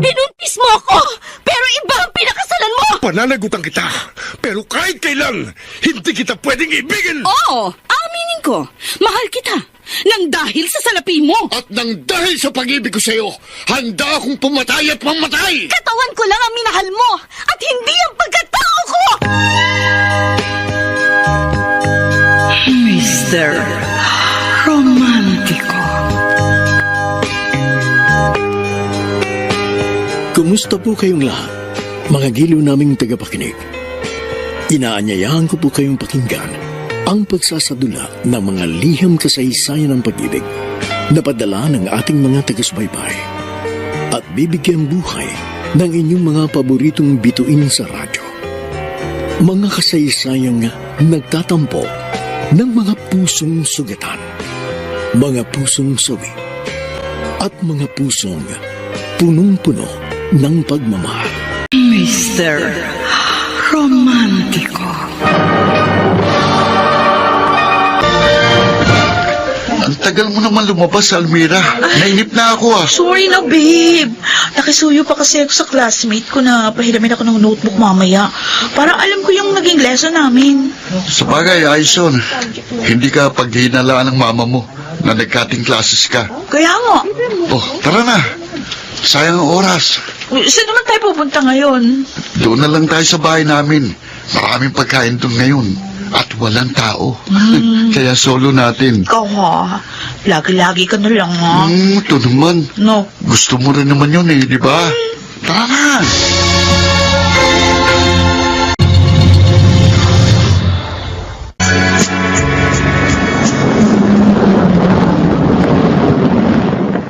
Binuntis mo ako, pero iba ang pinakasalan mo! Pananagutan kita, pero kahit kailan, hindi kita pwedeng ibigin! Oo, aminin ko, mahal kita, nang dahil sa salapi mo! At nang dahil sa pag-ibig ko sa'yo, handa akong pumatay at mamatay! Katawan ko lang ang minahal mo, at hindi ang pagkatao ko! Mr. Romantiko. Kumusta po kayong lahat, mga giliw naming tagapakinig? Inaanyayahan ko po kayong pakinggan ang pagsasadula ng mga liham kasaysayan ng pag-ibig na padala ng ating mga taga-subaybay at bibigyan buhay ng inyong mga paboritong bituin sa radyo. Mga kasaysayang nagtatampo ng mga pusong sugatan, mga pusong sawi, at mga pusong punong-puno ng pagmamahal. Mr. Romantiko. Ang tagal mo naman lumabas, Almira. Nainip na ako ah. Sorry na, babe. Nakisuyo pa kasi ako sa classmate ko na pahiramin ako ng notebook mamaya. Para alam ko yung naging lesson namin. Sa bagay, ayos yun. Hindi ka paghihinalaan ng mama mo na nagkating classes ka. Kaya nga. Oh, tara na. Sayang ang oras. Saan naman tayo pupunta ngayon? Doon na lang tayo sa bahay namin. Maraming pagkain doon ngayon. At walang tao. Kaya solo natin. Ikaw ha. Lagi-lagi ka na lang ha. Ito naman. No. Gusto mo rin naman yun eh, di ba? Tara na.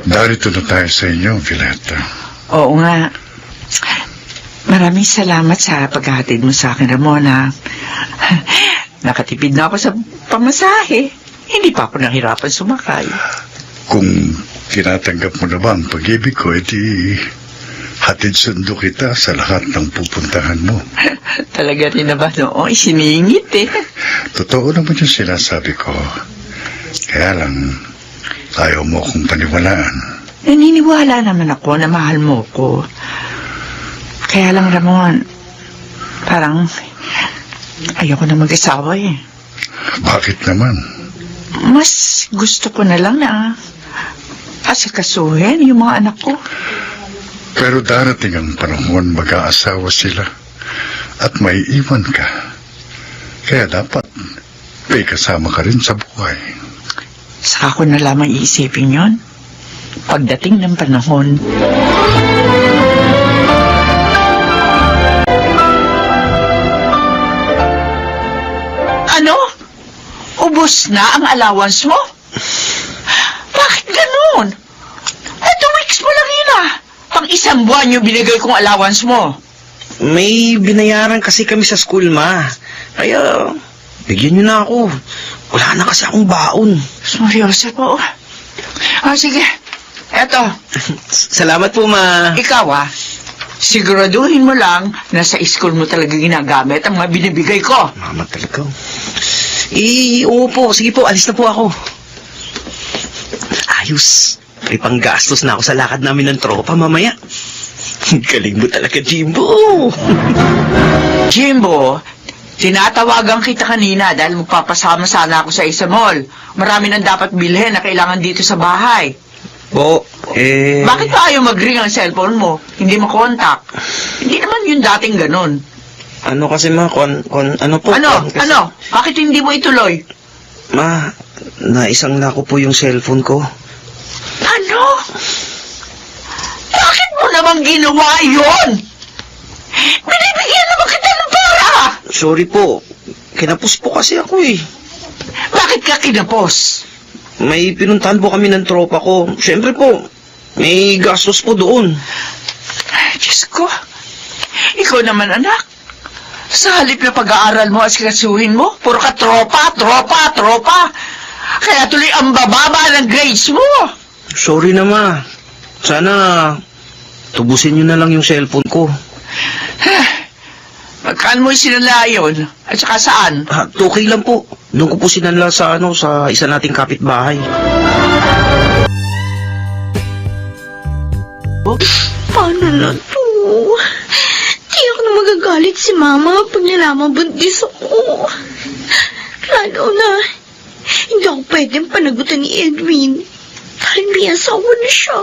Darito na tayo sa inyo, Violeta. Oo nga. Maraming salamat sa paghahatid mo sa akin, Ramona. Nakatipid na ako sa pamasahe. Hindi pa ako nahirapan sumakay. Kung tinatanggap mo na ba ang pag-ibig ko, edi hatid sundo kita sa lahat ng pupuntahan mo. Talaga rin naman, oo. Isiningit eh. Totoo naman yung sinasabi ko. Kaya lang, ayaw mo akong paniwalaan. Naniniwala naman ako na mahal mo ko. Kaya lang, Ramon, parang ayoko na mag-asawa eh. Bakit naman? Mas gusto ko na lang na asikasuhin yung mga anak ko. Pero darating ang panahon mag-aasawa sila at may iwan ka. Kaya dapat may kasama ka rin sa buhay. Saka ko na lamang iisipin yon pagdating ng panahon. Ano? Ubus na ang allowance mo? Bakit ganun? 2 weeks mo lang yun ah. Pang 1 buwan yung binigay kong allowance mo. May binayaran kasi kami sa school, ma. Kaya, bigyan nyo na ako. Wala na kasi akong baon. Seryoso po. Sige. Eto, Salamat po, ma. ikaw siguraduhin mo lang na sa school mo talaga ginagamit ang mga binibigay ko. Mama talaga. Oo po. Sige po, alis na po ako. Ayos. May panggastos na ako sa lakad namin ng tropa mamaya. Galing mo talaga, Jimbo. Jimbo, tinatawagan kita kanina dahil magpapasama sana ako sa isang mall. Marami nang dapat bilhin na kailangan dito sa bahay. Po, Bakit pa ayaw mag-ring ang cellphone mo? Hindi mo contact. Hindi naman yung dating ganun. ano kasi, ma, ano po? Kasi, Bakit hindi mo ituloy? Ma, naisang na ko po yung cellphone ko. Ano? Bakit mo naman ginawa yun? Binibigyan naman kita ng pera! Sorry po. Kinapos po kasi ako eh. Bakit ka kinapos? May pinuntahan po kami ng tropa ko. Siyempre po, may gastos po doon. Diyos ko, ikaw naman anak. Sa halip na pag-aaral mo at sikasuhin mo, puro ka tropa. Kaya tuloy ang bababa ng grades mo. Sorry na, ma. Sana tubusin nyo na lang yung cellphone ko. Magkaan mo sinala yun? At saka saan? 2K lang po. Doon ko po sinanla sa isa nating kapitbahay. Paano na to? Tiyak na magagalit si Mama pag nalaman buntis ako. Lalo na, hindi ako pwedeng panagutan ni Edwin. Dahil may asawa na siya.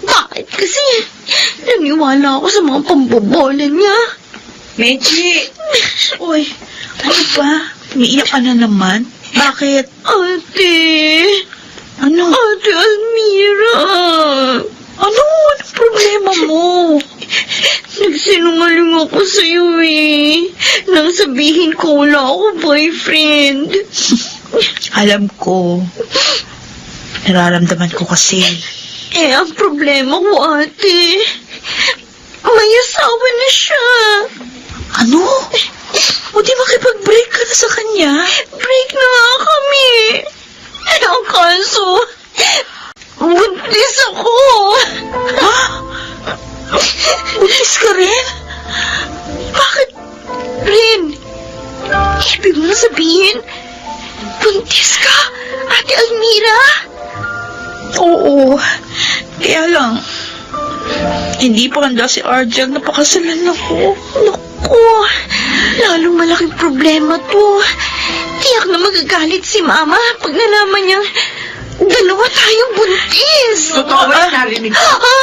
Bakit kasi? Naniwala ako sa mga pambobola niya. Mechi! Uy, ano ba? Umiiyak ka na naman? Bakit? Ate! Ano? Ate Almira! Ano? Anong problema mo? Nagsinungaling ako sa'yo eh. Nang sabihin ko wala ako boyfriend. Alam ko. Nararamdaman ko kasi. Eh, ang problema ko, ate, may asawa na siya. Ano? O di makipag-break ka na sa kanya? Break na nga kami. Eh, ang kaso, buntis ako. Ha? Buntis ka rin? Bakit, Rin? Ibig mo na sabihin, buntis ka, Ate Almira? Oo. Kaya lang, hindi pa handa si Arjel na pakasalan ako. Naku, lalong malaking problema to. Tiyak na magagalit si Mama pag nalaman niyang dalawa tayong buntis. Totoo ba yung narinig ko? Ha?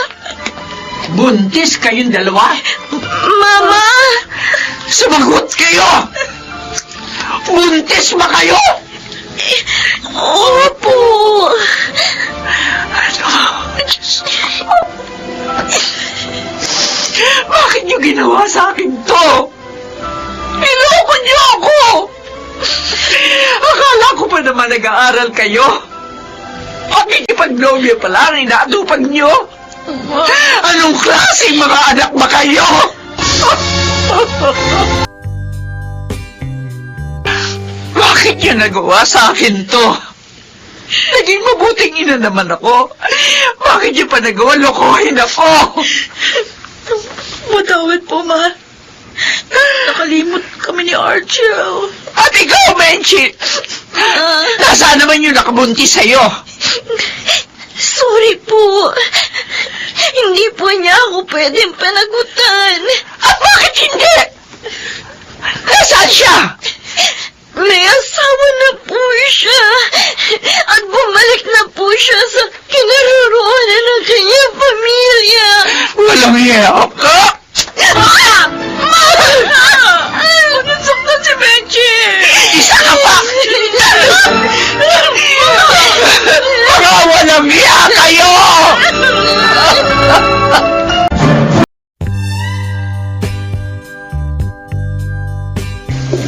Buntis kayong dalawa? Mama! Sumagot kayo! Buntis ba kayo? Opo! Bakit niyo ginawa sa akin to? Niloko niyo ako! Akala ko pa naman nag-aaral kayo. Pakikipag-nobyo pa lang, inaatupag niyo. Anong klaseng mga anak ba kayo? Bakit niyo nagawa sa akin to? Naging mabuting ina naman ako. Bakit niyo pa nagawa? Lokohin ako. Matawad po, Ma. Nakalimot kami ni Archel. At ikaw, Menchi! Nasaan naman yung nakabuntis sa'yo? Sorry po. Hindi po niya ako pwedeng panagutan. At bakit hindi? Nasaan siya? May asawa na po siya. At bumalik na po siya sa kinaroroonan ng kanyang pamilya. Walang hiyap ka? Ah! Nasaktan si Menchi! Isa ka pa! Mga walang hiya kayo!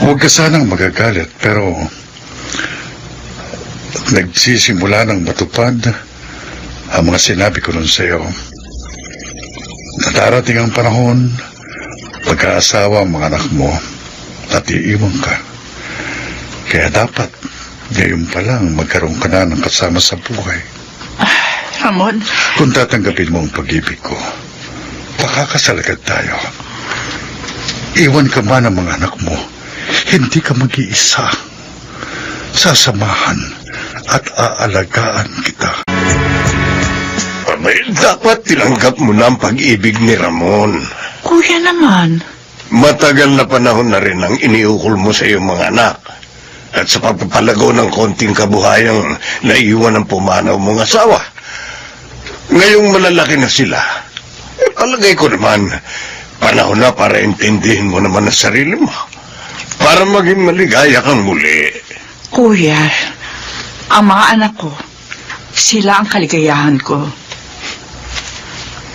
Huwag ka sanang magagalit, pero nagsisimula ng matupad ang mga sinabi ko nun sa'yo. Darating ang panahon, pagkaasawa ang mga anak mo at iiwan ka. Kaya dapat, ngayon pa lang magkaroon ka na ng kasama sa buhay. Ramon, Kung tatanggapin mo ang pag-ibig ko, pakakasal agad tayo. Iwan ka man ang mga anak mo, hindi ka mag-iisa. Sasamahan at aalagaan kita. Abay, dapat tinanggap mo na ang pag-ibig ni Ramon. kuya naman. Matagal na panahon na rin ang iniukol mo sa iyong mga anak. At sa pagpapalago ng konting kabuhayang naiwan ng pumanaw mong asawa. Ngayong malalaki na sila, palagay ko naman, panahon na para intindihin mo naman ang sarili mo. Para maging maligaya kang muli. Kuya, ang mga anak ko, sila ang kaligayahan ko.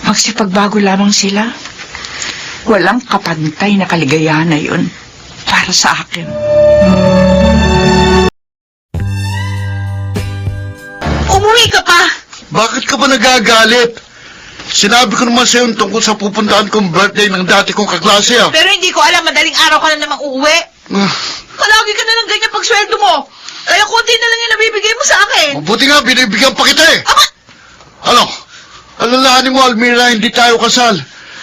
Magsipagbago lamang sila. Walang kapantay na kaligayahan na yun para sa akin. Umuwi ka pa! Bakit ka ba nagagalit? Sinabi ko naman sa'yo tungkol sa pupuntahan kong birthday ng dati kong kaklase ah. Pero hindi ko alam, madaling araw ka na namang uuwi. Palagi ka na lang ganyan pag sweldo mo. Kaya konti na lang yung nabibigay mo sa akin. Mabuti nga, binibigyan pa kita eh. Ama! Ano? Alalahanin mo, Almira, hindi tayo kasal.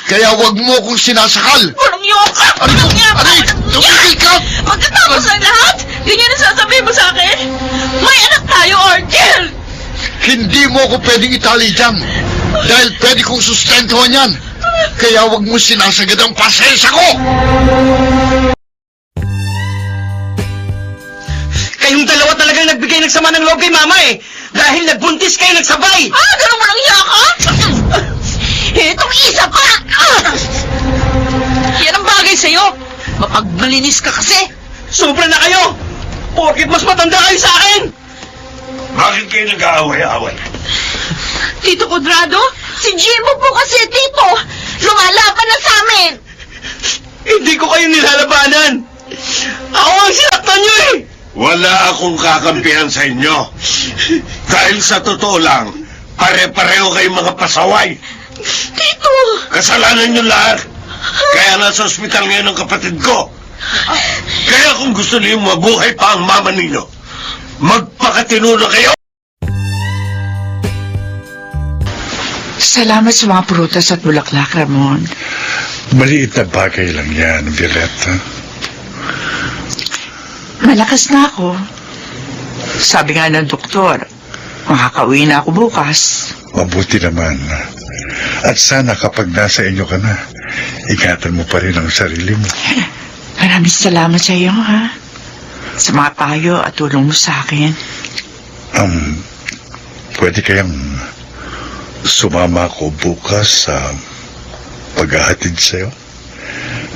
Kaya wag mo akong sinasakal. Walang yun ka! Walang yun ka! Aray! Tumigil ka! Pagkatapos ng lahat, ganyan ang sasabihin mo sa akin? May anak tayo, Argel! Hindi mo ako pwedeng itali dyan. Dahil pwede kong sustentuhan yan. Kaya huwag mo sinasagad ang pasensya ko! Kayong dalawa talagang nagbigay ng sama ng loob kay Mama eh. Dahil nagbuntis kayo nagsabay. Ganun mo lang iya ka? Itong isa pa! Yan ang bagay sa'yo. Mapagmalinis ka kasi. Sobra na kayo. Porkit mas matanda kayo sa akin. Bakit kayo nag-aaway-aaway? Tito Cuadrado? Si Jimbo po kasi, Tito. Lumalaban na sa amin. Hindi ko kayo nilalabanan. Ako ang sinaktan niyo eh. Wala akong kakampihan sa inyo. Dahil sa totoo lang, pare-pareho kayong mga pasaway. Tito! Kasalanan nyo lahat. Kaya nasa ospital ngayon ang kapatid ko. Kaya kung gusto niyo mabuhay pa ang mama ninyo, magpakatino na kayo. Salamat sa mga prutas at bulaklak, Ramon. Maliit na bagay lang yan, Violeta. Malakas na ako. Sabi nga ng doktor, makakauwi na ako bukas. Mabuti naman. At sana kapag nasa inyo ka na, ingatan mo pa rin ang sarili mo. Maraming salamat sa iyo, ha? Sa mga payo at tulong mo sa akin. Pwede kayang sumama ko bukas sa paghahatid sa'yo?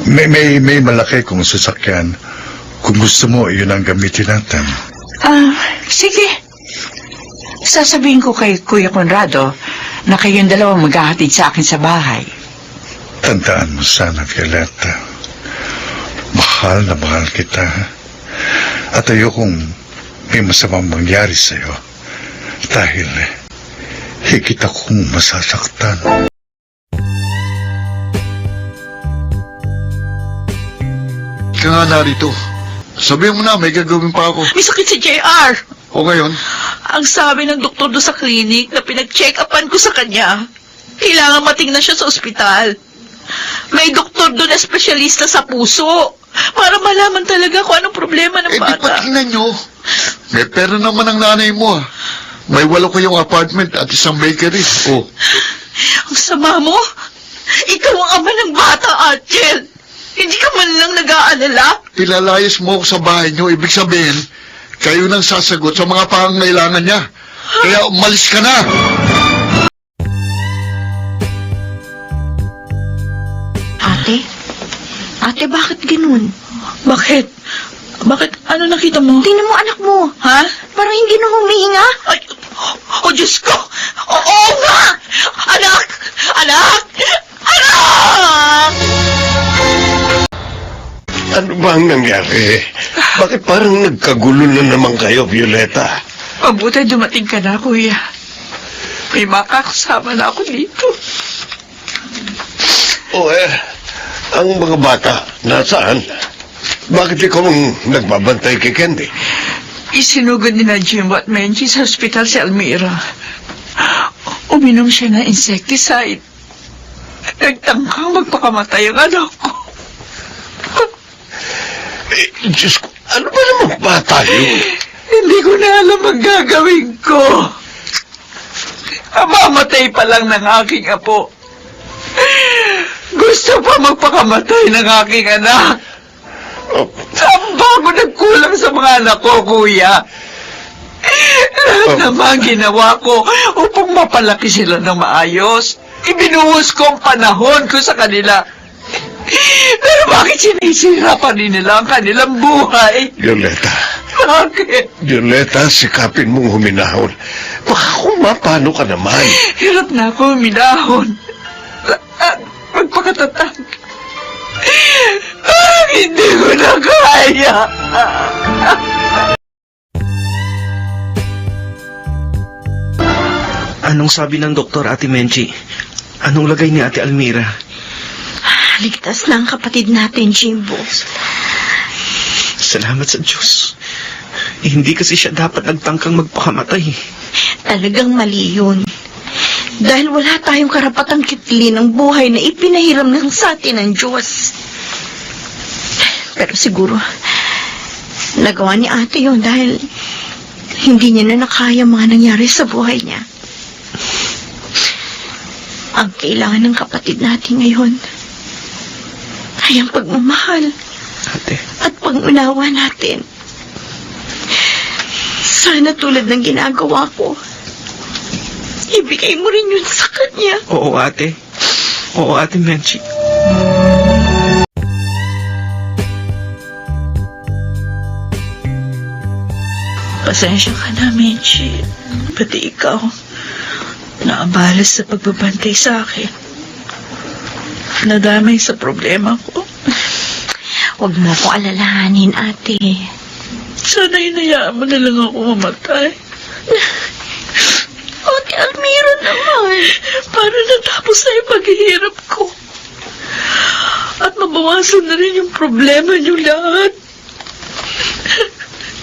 May malaki kong sasakyan. Kung gusto mo, yun ang gamitin natin. Sige. Sasabihin ko kay Kuya Conrado na kayong dalawa maghahatid sa akin sa bahay. Tandaan mo sana, Violeta. Mahal na mahal kita. At ayokong may masamang mangyari sa'yo. Dahil higit akong masasaktan. Ka nga narito. Sabihin mo na, may gagawin pa ako. May sakit si JR. O ngayon, Ang sabi ng doktor doon sa clinic na pinag-check-upan ko sa kanya, kailangan matingnan siya sa ospital. May doktor doon na espesyalista sa puso para malaman talaga kung anong problema ng di bata. patingnan nyo. May pera naman ang nanay mo ah. May 8 kayong apartment at isang bakery. Oh, Ang sama mo? Ikaw ang ama ng bata, Archel. Hindi ka man lang nag-aalala. pilalayas mo ako sa bahay nyo. Ibig sabihin, kayo nang sasagot sa mga pangangailangan niya. Kaya umalis ka na. Ate, bakit ganun? Bakit? Bakit? Ano nakita mo? Tingnan mo anak mo. Ha? Parang hindi na humihinga. Ay, oh, Diyos ko! Oo nga! Anak! Anak! Anak! Ano ba ang nangyari? Bakit parang nagkagulo na naman kayo, Violeta? Mabuti dumating ka na, Kuya. May makakasama na ako dito. Ang mga bata, nasaan? Bakit ikaw ang nagbabantay kay Candy? Isinugod ni na Jimbo at Menchi sa ospital si Almira. Uminom siya ng insecticide. Nagtangkang magpakamatay ang anak ko. Diyos ko, ano ba namang bata yun? Hindi ko na alam ang gagawin ko. Mamatay pa lang ng aking apo. Gusto pa magpakamatay ng aking anak. Ang bago nagkulang sa mga anak ko, Kuya. Lahat naman ginawa ko upang mapalaki sila ng maayos. Ibinuhos ko ang panahon ko sa kanila. Pero bakit sinisira pa rin nila ang kanilang buhay? Violeta, Bakit? Violeta, sikapin mong huminahon. Baka kung mapano ka naman. Hirap na ako minahon. At magpakatatag. Hindi ko na kaya. Anong sabi ng doktor, Ate Menchi? Anong lagay ni Ate Almira? Ligtas na ang kapatid natin, Jimbo. Salamat sa Diyos. Hindi kasi siya dapat nagtangkang magpakamatay. Talagang mali yun. Dahil wala tayong karapatang kitlin ng buhay na ipinahiram ng sa atin ng Diyos. Pero siguro, nagawa ni ate yun dahil Hindi niya na nakaya mga nangyari sa buhay niya. Ang kailangan ng kapatid natin ngayon ay ang pagmamahal Ate, at pag-unawa natin. Sana tulad ng ginagawa ko, ibigay mo rin yun sa kanya. oo ate. Oo ate Menchi. Pasensya ka na, Menchi. Pati ikaw, naabala sa pagbabantay sa akin. Nadamay sa problema ko. Huwag mo ko alalahanin, ate. Sana hinayaan mo na lang ako mamatay. Ate Almira naman. Para natapos na yung paghihirap ko. At mabawasan na rin yung problema niyo lahat.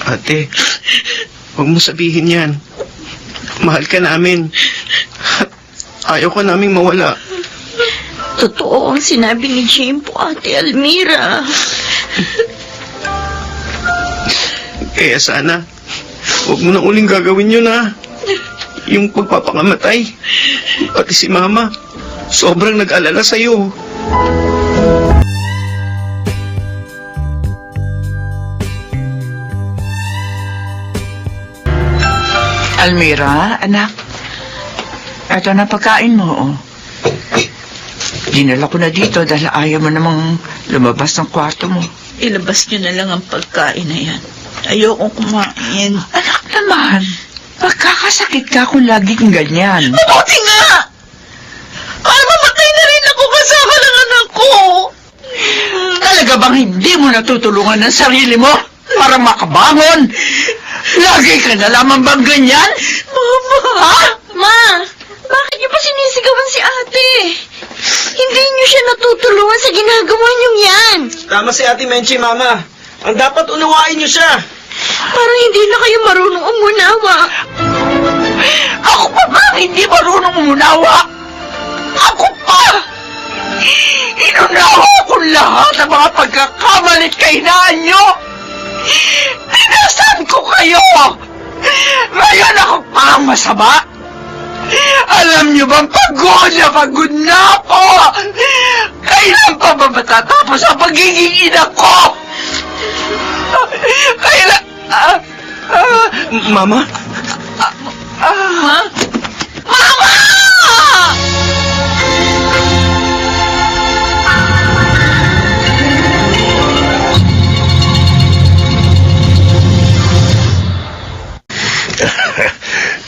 Ate, huwag mo sabihin yan. Mahal ka namin. At ayaw ka naming mawala. Totoo ang sinabi ni Jimbo, ate Almira. Kaya sana, huwag mo na uling gagawin yun ha. Yung pagpapakamatay. Pati si Mama, sobrang nag-alala sa'yo. Almira, anak. Ito na pagkain mo, oh. Dinala ko na dito dahil ayaw mo namang lumabas ng kwarto mo. Ilabas niyo na lang ang pagkain na yan. Ayokong kumain. Anak naman, magkakasakit ka kung laging ganyan. Mabuti nga! Para mamatay na rin ako kasama ng anak ko! Talaga bang hindi mo natutulungan ang sarili mo para makabangon? Lagi ka na lamang bang ganyan? Mama! Ha? Ma, bakit niyo pa sinisigawan si ate? Hindi niyo siya natutulungan sa ginagawa niyo yan. Tama si Ate Menchi, Mama. Ang dapat unawain niyo siya. Parang hindi na kayo marunong umunawa. Ako pa ba ang hindi marunong umunawa? Ako pa! Inunawa ko lahat ng mga pagkakamalit kahinaan nyo! Pinasan ko kayo! Ngayon ako pa ang masama! Alam nyo bang pagod na ako? Kailan pa ba matatapos ang pagiging ina ko? Kailan... Mama? Ha? Mama!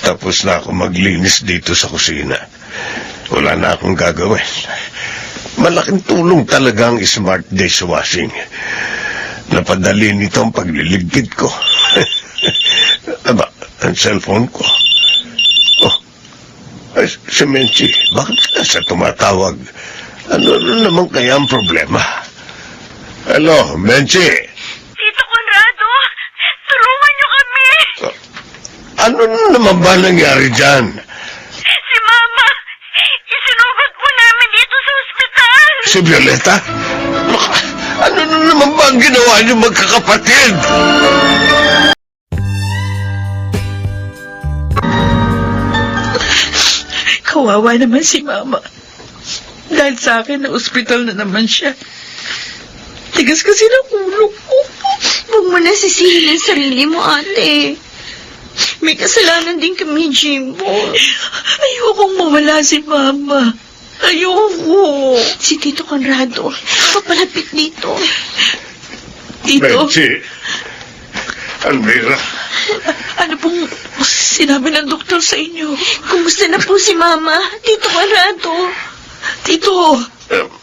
Tapos na ako maglinis dito sa kusina. Wala na akong gagawin. Malaking tulong talaga ang smart dishwashing. Napadali nito ang pagliligpit ko. Aba, ang cellphone ko. Oh, ay, si Menchi, bakit ka sa tumatawag? Ano naman kaya ang problema? Hello, Menchi. Tito Conrado, tulungan niyo kami. Ano naman ba nangyari dyan? Si Mama, isinugod po namin dito sa ospital. Si Violeta? Ano naman ba ang ginawa niyo magkakapatid? Kawawa naman si Mama. Dahil sa akin, na ospital na naman siya. Tigas kasi ng ulo ko. Huwag mo na sisihin ang sarili mo, ate. May kasalanan din kami, Jimbo. Ayokong mawala si Mama. Ayoko. Si Tito Conrado, papalapit dito. Tito, Menchi. Almira. ano pong sinabi ng doktor sa inyo? Kumusta na po si Mama, Tito Conrado? Tito,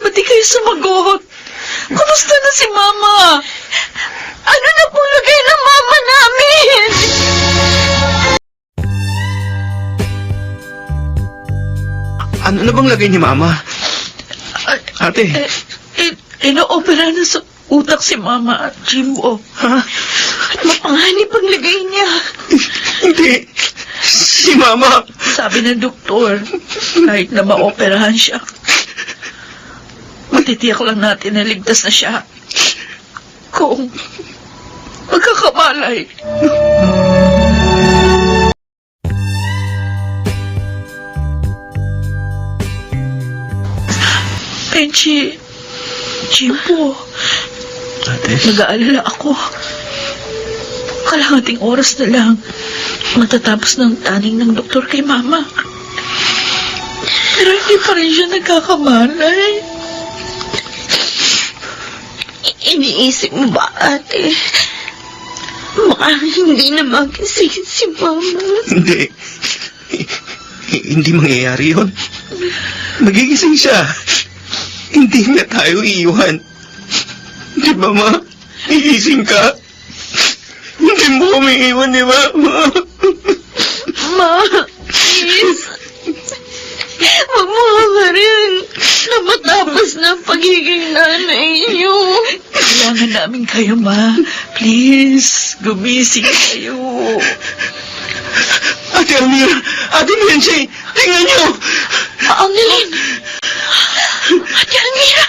ba't di kayo sumagot? Kumusta na si Mama? Ano na pong lagay ng Mama namin? Ano na bang lagay ni Mama? Ate, Ino-opera na sa utak si Mama at Jimbo. ha? At mapanganib ang lagay niya. Hindi. Si Mama. Sabi ng doktor, kahit na maoperahan siya, matitiyak lang natin na ligtas na siya. Kung magkakamalay. Kenchi, Jimbo, Ate, nag-aalala ako. Kalahating oras na lang matatapos ng taning ng doktor kay Mama. Pero hindi pa rin siya nagkakamalay. Iniisip mo ba, ate? Baka hindi na magising si Mama. hindi. Hindi mangyayari yun. Magigising siya. Hindi na tayo iiwan. Di ba, Ma? Igising ka. Hindi mo kami iiwan, di ba, Ma? Ma, please. Huwag mo ka rin na matapos na ang pagiging nanay niyo. Kailangan namin kayo, Ma. Please, gumising kayo. Ate Almira! Ate Nancy! Tingnan niyo! Angeline! Ate Almira!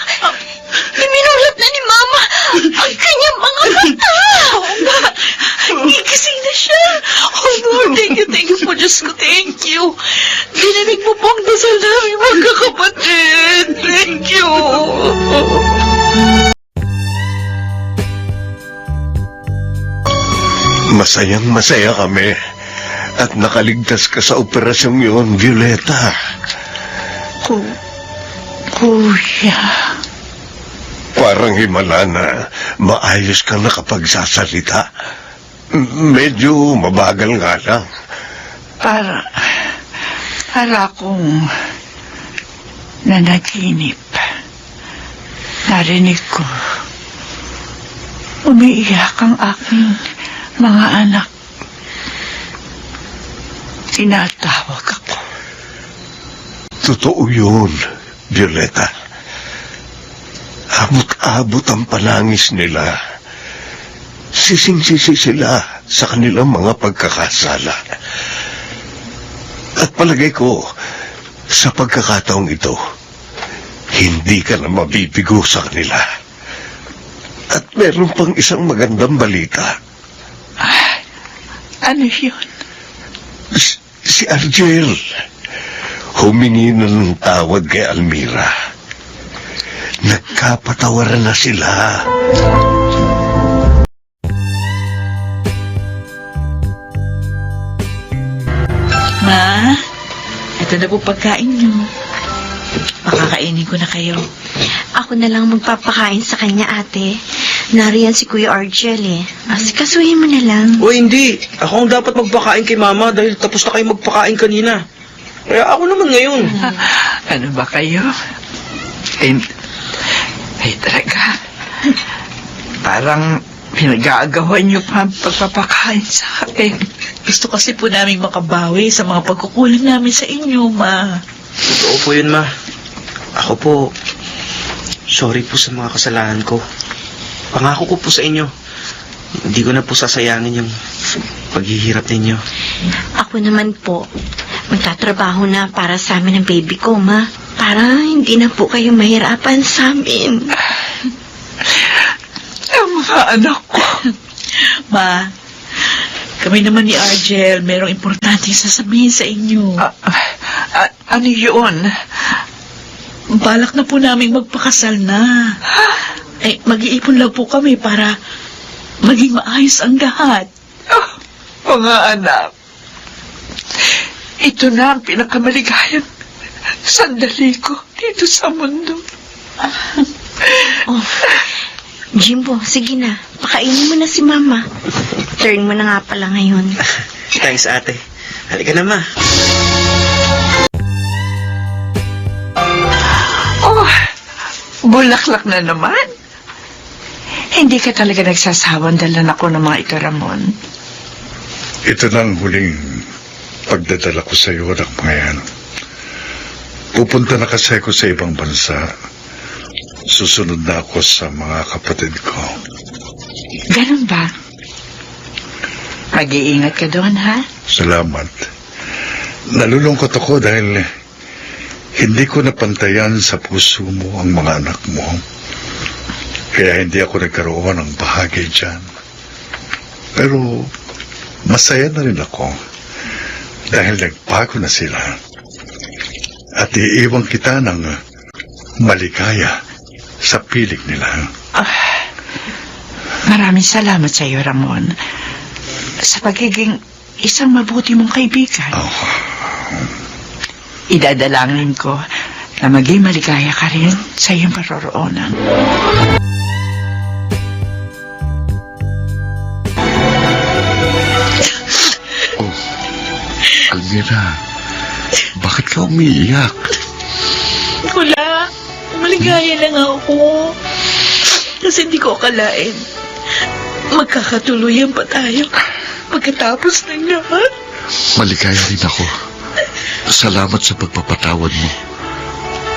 Iminulat na ni Mama ang kanyang mga mata! Oo nga. Gigising na siya. Oh, Lord, thank you po. Diyos ko, thank you. Dinanig mo po ang dasal namin magkakapatid. Thank you. Masayang masaya kami at nakaligtas ka sa operasyong yun, Violeta. Kuya. Parang himala na maayos kang nakapagsasalita. Medyo mabagal nga lang. Para akong nanaginip. Narinig ko. Umiiyak ang aking mga anak. Tinatawag ako. Totoo yun, Violeta. Abot-abot ang panangis nila. Sising-sisi sila sa kanilang mga pagkakasala. At palagay ko, sa pagkakataong ito, hindi ka na mabibigo sa kanila. At meron pang isang magandang balita. Ano yun? Si Argel, humingi na ng tawad kay Almira. Nagkapatawaran na sila. Ma, ito na po pagkain niyo. Pakakainin ko na kayo. Ako na lang magpapakain sa kanya, ate. Nariyan si Kuya Argel eh. Asikasuhin mo na lang. O hindi. Ako ang dapat magpakain kay Mama dahil tapos na kayo magpakain kanina. Kaya ako naman ngayon. Ano ba kayo? Ay, talaga. Parang pinag-aagawan niyo pa ang pagpapakain sa akin. Gusto kasi po namin makabawi sa mga pagkukulang namin sa inyo, Ma. Totoo po yun, Ma. Ako po, sorry po sa mga kasalanan ko. Pangako ko po sa inyo, hindi ko na po sasayangin yung paghihirap ninyo. Ako naman po, magtatrabaho na para sa amin ang baby ko, Ma. Para hindi na po kayo mahirapan sa amin. Ang mga anak ko. Ma, kami naman ni Argel, merong importanteng sasabihin sa inyo. Ano yun? Balak na po namin magpakasal na. Eh, mag-iipon lang po kami para maging maayos ang lahat. Mga anak, ito na ang pinakamaligayang sandali ko dito sa mundo. Oh, Jimbo, sige na. Pakainin mo na si Mama. Turn mo na nga pala ngayon. Thanks, ate. Halika na, Ma. Oh, bulaklak na naman. Hindi ka talaga nagsasawang dalan ako ng mga ito, Ramon. Ito na ang huling pagdadala ko sa iyo, anak mga yan. Pupunta na kasi ako sa ibang bansa. Susunod na ako sa mga kapatid ko. Ganun ba? Mag-iingat ka doon, ha? Salamat. Nalulungkot ako dahil hindi ko napantayan sa puso mo ang mga anak mo. Kaya hindi ako nagkaroon ng bahagi dyan. Pero masaya na rin ako dahil nagbago na sila. At iiwan kita ng maligaya sa piling nila. Maraming salamat sa iyo, Ramon. Sa pagiging isang mabuti mong kaibigan. Oh, Idadalangin ko na maging maligaya ka rin sa iyong paroroonan. Oh, Almira, bakit ka umiiyak? Wala. Maligaya lang ako. Kasi hindi ko akalain. Magkakatuluyan pa tayo. Pagkatapos ng lahat. Maligaya rin ako. Salamat sa pagpapatawad mo.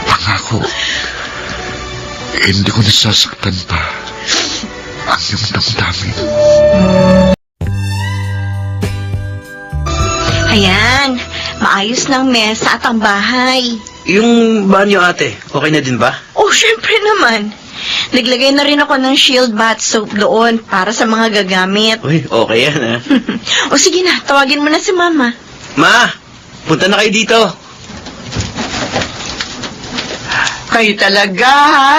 Pangako, hindi ko nasasaktan pa ang iyong damdamin. Ayan, maayos ng mesa at ang bahay. Yung banyo ate, okay na din ba? Oh, syempre naman. Naglagay na rin ako ng shield bath soap doon para sa mga gagamit. Uy, okay yan ha. O sige na, tawagin mo na si Mama. Ma, punta na kayo dito. Kayo talaga, ha?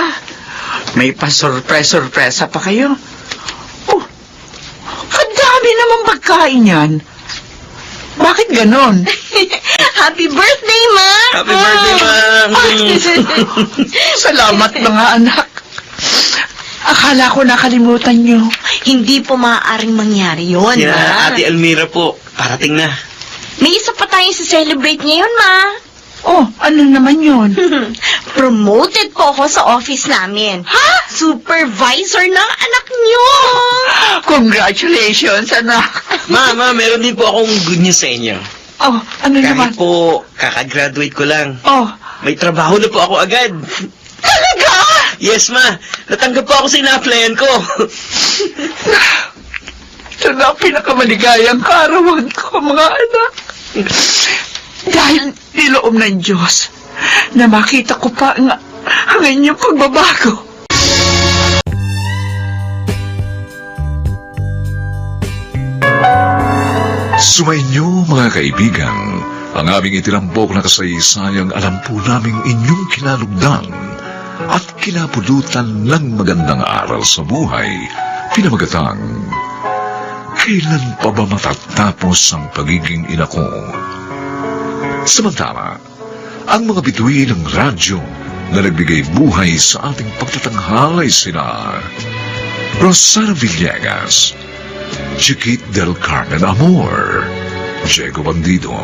May pasurpresa pa kayo. Oh, kadami naman pagkain yan. Bakit ganon? Happy birthday, Ma! Happy birthday, Ma! Salamat mga anak. Akala ko nakalimutan nyo. Hindi po maaaring mangyari yun, Sina Ma. Ate Almira po, parating na. May isa pa tayong celebrate ngayon, Ma. Oh, ano naman yun? Promoted po ako sa office namin. Ha? Supervisor ng anak nyo! Congratulations, anak. Ma, meron din po akong good news sa inyo. Oh, ano naman? Kahit po, kakagraduate ko lang. Oh, May trabaho na po ako agad. talaga? Yes, ma. Natanggap po ako sa ina-applyan ko. Ito na ang pinakamaligayang kaarawan ko, mga anak. Dahil niloob ng Diyos na makita ko pa ang inyong pagbabago. Sumainyo mga kaibigan, ang aming itinampok na kasaysayang alam po naming inyong kinalugdan at kinapulutan ng magandang aral sa buhay, pinamagatang, kailan pa ba matatapos ang pagiging ina ko? Samantala, ang mga bituin ng radyo na nagbigay buhay sa ating pagtatanghalay sina Rosana Villegas, Chiquit del Carmen Amor, Diego Bandido,